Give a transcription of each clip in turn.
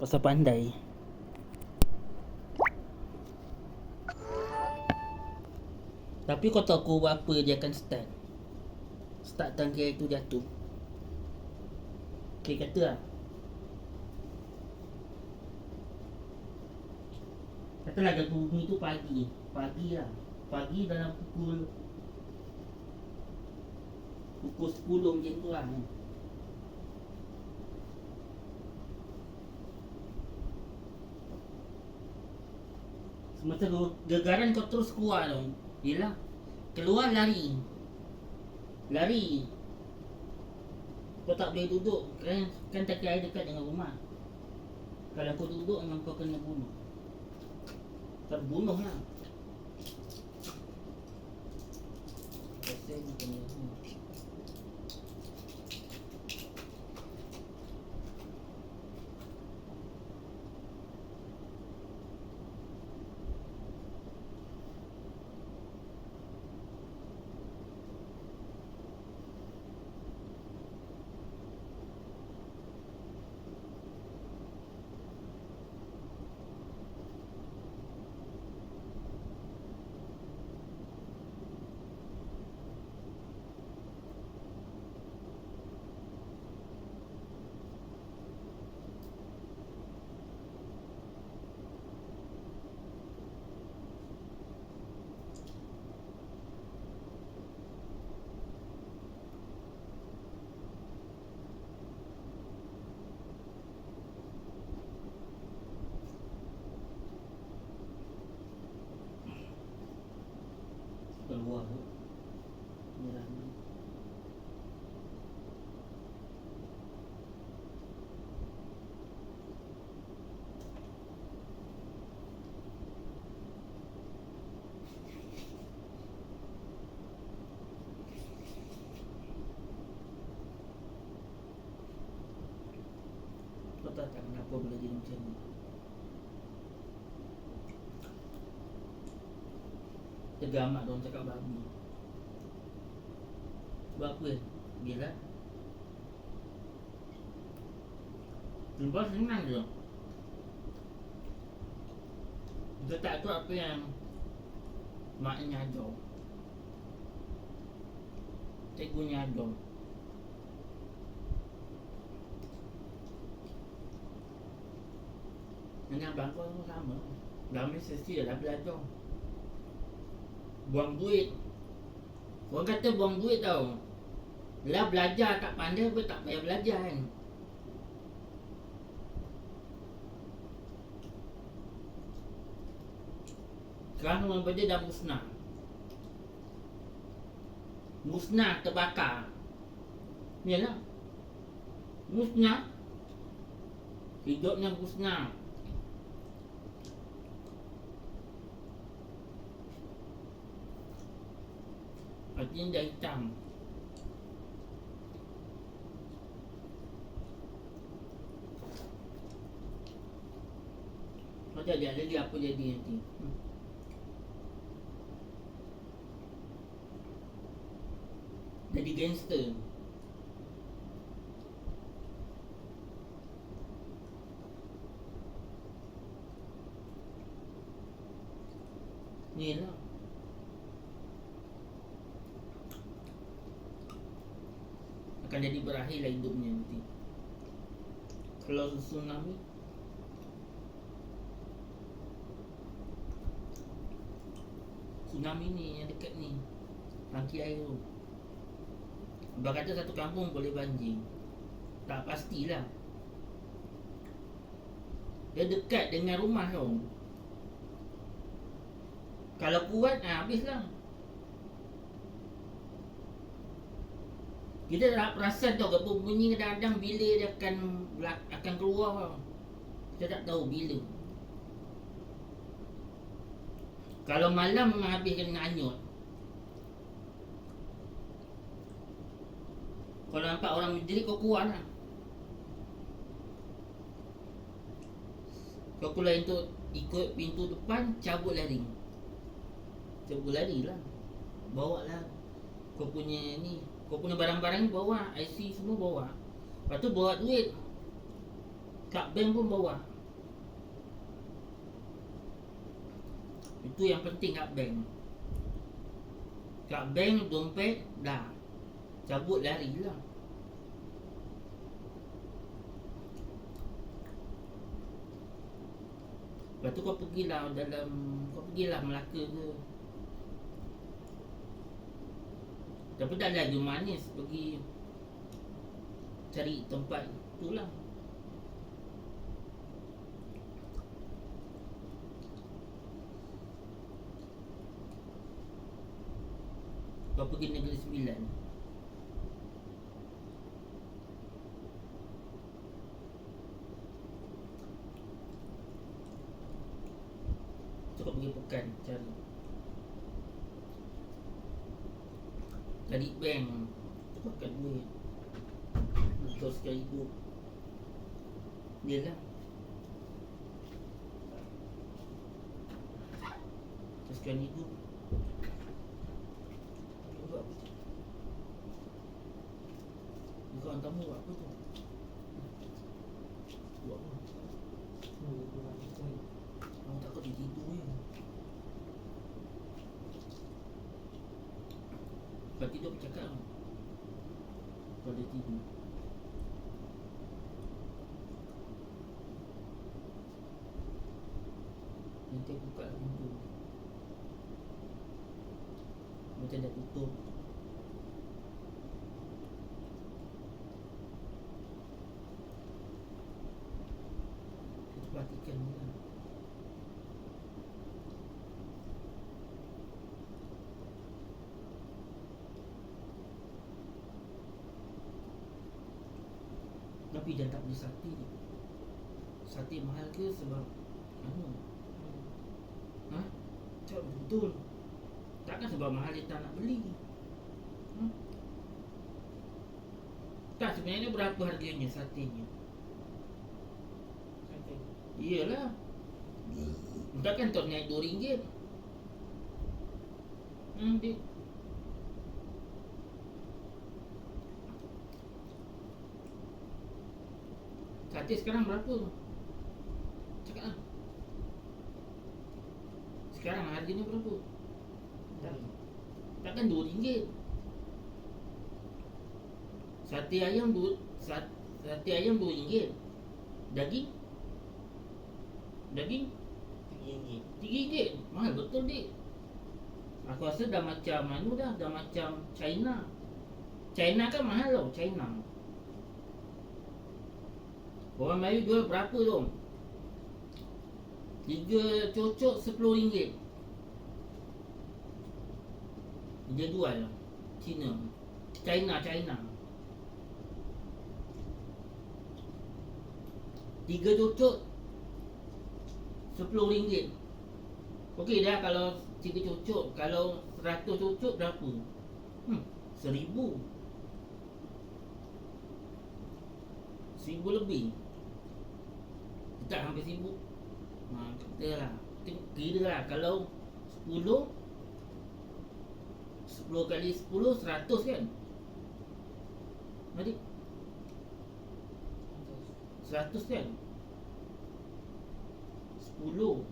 Pasal pandai. Tapi kau tahu pukul berapa dia akan start? Start tangga itu jatuh. Okay, kata lah. Katalah jatuh bumi tu pagi. Pagi lah. Pagi dalam pukul 10 macam tu lah. Semasa gegaran kau terus keluar tu, yelah, keluar lari. Lari. Kau tak boleh duduk. Kan taki air dekat dengan rumah. Kalau kau duduk memang kau kena bunuh. Terbunuh lah. Pasal ni kena bunuh. Keluar tu merah ni. Kau tahu tak kenapa boleh jadi macam ni? Tergamak diorang cakap babi. Sebab apa? Bila lepas senang je. Kita tak tahu apa yang maknya ajar. Cikgunya ajar. Dengan abang kau pun sama. Dalam sesi dah belajar. Buang duit. Orang kata buang duit tau. Lah belajar tak pandai pun tak payah belajar kan. Sekarang orang belajar dah musnah. Musnah terbakar. Yalah. Musnah. Hidupnya musnah. Artinya dah hitam. Macam dia lagi apa jadi nanti. Jadi gangster. Ni lah. Akan jadi berakhirlah hidupnya nanti. Kalau tsunami, tsunami ni yang dekat ni, tangki air tu. Abang kata satu kampung boleh banjir. Tak pastilah. Dia dekat dengan rumah tu. Kalau kuat, habislah. Kita tak perasan tau apa bunyi kadang-kadang bila dia akan keluar tau. Kita tak tahu bila. Kalau malam memang habis kena hanyut. Kalau nampak orang menjerit kau keluar lah. Kau keluar untuk ikut pintu depan, cabut lari. Cabut lari lah. Bawa lah kau punya ni, kau punya barang-barang bawa, IC semua bawa. Lepas tu bawa duit. Kad bank pun bawa. Itu yang penting kat bank. Kat bank dompet dah cabut lari lah. Lepas tu kau pergilah Melaka ke. Tapi dah laju manis pergi cari tempat tu lah. Kau pergi Negeri Sembilan. Kau pergi Pekan cari bank, pakai duit teruskan hidup. Yelah, teruskan hidup. Bukan tamu buat apa tu? Buat apa? Orang takut dia tidur je. Kalau tidur bercakap lah. Kalau dia tidur nanti aku buka pintu macam dah tutup. Kita perhatikan ni lah. Tapi jangan tak beli sate ni. Sate mahal ke sebab ha? Cakap betul. Takkan sebab mahal dia tak nak beli. Tak, sebenarnya berapa harganya satenya? Sate. Iyalah. Takkan top naik RM2. Dia sate sekarang berapa? Cakap lah. Sekarang harganya berapa? Takkan RM2. Sate ayam RM2. Daging RM3. Mahal betul dik. Aku rasa dah macam dah macam China. China kan mahal tau, China. Orang Melayu jual berapa tu? 3 cocok RM10. Dia jual China. 3 cocok RM10. Okey dah kalau 3 cocok. Kalau 100 cocok berapa? RM1,000. RM1,000 lebih. Tak hampir RM1,000. Kata lah, kira lah. Kalau 10 kali 10 100 kan? Adik 100 kan? 10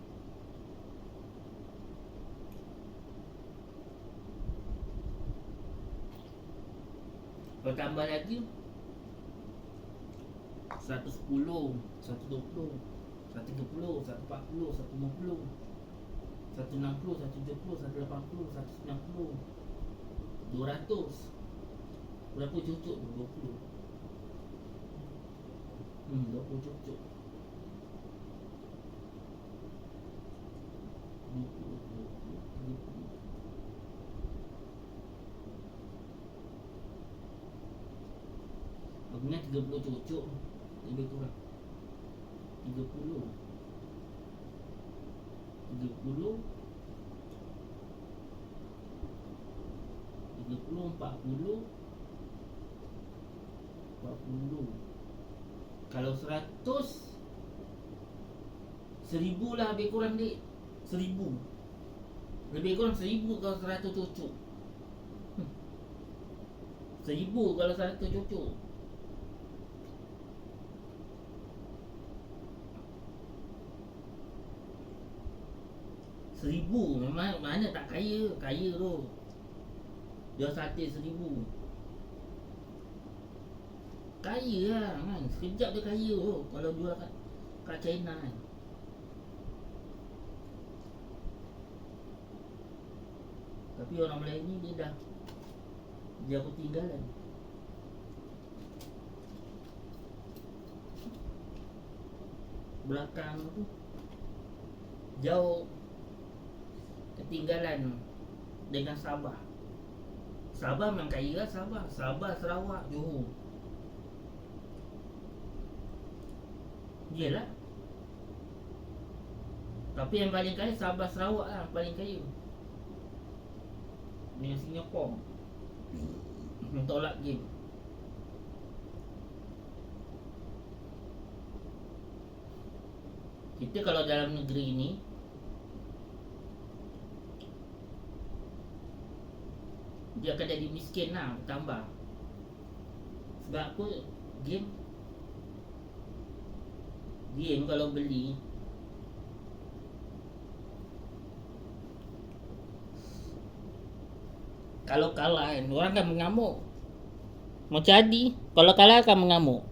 kalau tambah lagi 110, 120, 130, 140, 150, 160, 170, 180, 190, 200. Berapa cucuk? 20. 20 cucuk. 20, 30. Maksudnya 30 cucuk lebih kurang 30 40 40. Kalau 100 1,000 lah lebih kurang dik. 1,000 lebih kurang 1,000 kalau 100 cucuk. 1,000 kalau 100 cucuk. 1,000 memang mana tak kaya. Kaya tu jual sate 1,000. Kaya lah kan. Sekejap dia kaya tu kalau jual kat China kan. Tapi orang Melayu ni dia dah jauh ketinggalan. Belakang tu jauh ketinggalan dengan Sabah. Sabah memang kaya lah. Sabah, Sarawak, Johor. Yelah. Tapi yang paling kaya Sabah, Sarawak lah paling kaya. Dengan Singapore tolak game. Kita kalau dalam negeri ni dia akan jadi miskin lah, bertambah. Sebab apa? Game kalau beli kalau kalah kan, orang akan mengamuk. Macam Adi, kalau kalah akan mengamuk.